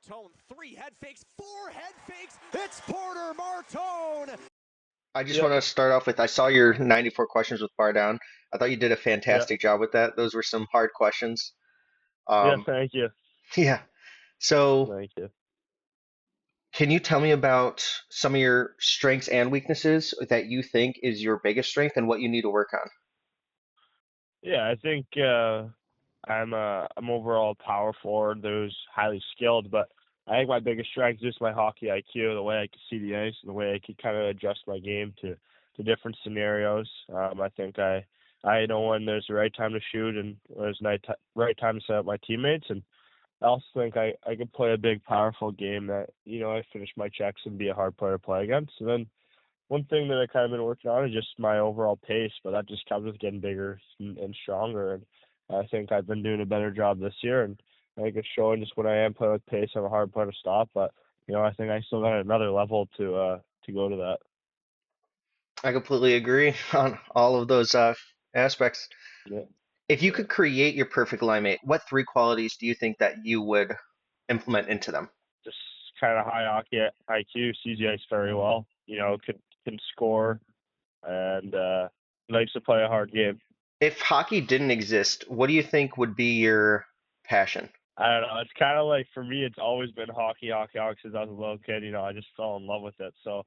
Martone, 3 head fakes, 4 head fakes. It's Porter Martone. I just want to start off with I saw your 94 questions with Bar Down. I thought you did a Yeah. fantastic job with that. Those were some hard questions. Yeah. Um, Thank you. yeah. So, Thank you. can you tell me about some of your strengths and weaknesses that you think is your biggest strength and what you need to work on? Yeah, I think I'm overall a power forward who's highly skilled, but I think my biggest strength is just my hockey IQ, the way I can see the ice, and the way I can kind of adjust my game to different scenarios. I think I know when there's the right time to shoot and when there's the right time to set up my teammates, and I also think I can play a big, powerful game that I finish my checks and be a hard player to play against. And then one thing that I kind of been working on is just my overall pace, but that just comes with getting bigger and stronger. And I think I've been doing a better job this year, and I think it's showing just when I am playing with pace, I'm a hard player to stop. But I think I still got another level to go to that. I completely agree on all of those aspects. Yeah. If you could create your perfect line mate, what 3 qualities do you think that you would implement into them? Just kind of high hockey IQ, sees the ice very well. Can score and likes to play a hard game. If hockey didn't exist, what do you think would be your passion? I don't know. It's kind of like for me, it's always been hockey since I was a little kid. I just fell in love with it. So,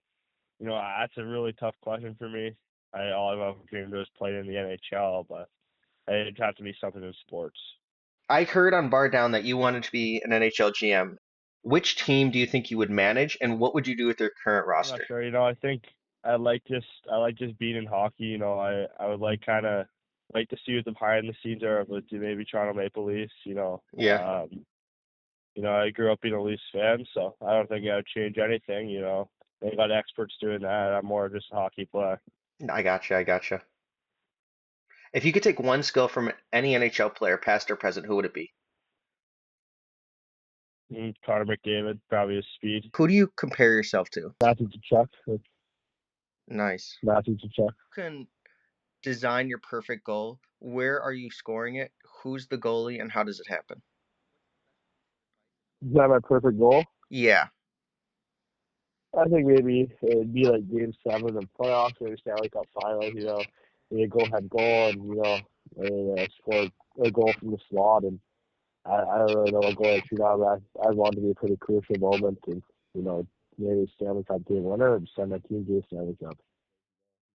that's a really tough question for me. All I've ever dreamed of is playing in the NHL, but it'd have to be something in sports. I heard on Bar Down that you wanted to be an NHL GM. Which team do you think you would manage, and what would you do with their current I'm not roster? sure. I think I like just being in hockey. I would like to see what the behind the scenes are of maybe Toronto Maple Leafs. Yeah, I grew up being a Leafs fan, so I don't think I would change anything. They got experts doing that. I'm more just a hockey player. I gotcha, I gotcha. If you could take one skill from any NHL player, past or present, who would it be? Connor McDavid, probably his speed. Who do you compare yourself to? Matthew Tkachuk. Nice. Matthew Tkachuk. You can design your perfect goal. Where are you scoring it? Who's the goalie, and how does it happen? Is that my perfect goal? Yeah. I think maybe it'd be like Game 7 of playoffs or Stanley Cup Finals. Maybe a go-ahead goal and score a goal from the slot. And I don't really know what goal I shoot out. I want it to be a pretty crucial moment and maybe Stanley Cup game winner and send my team to the Stanley Cup.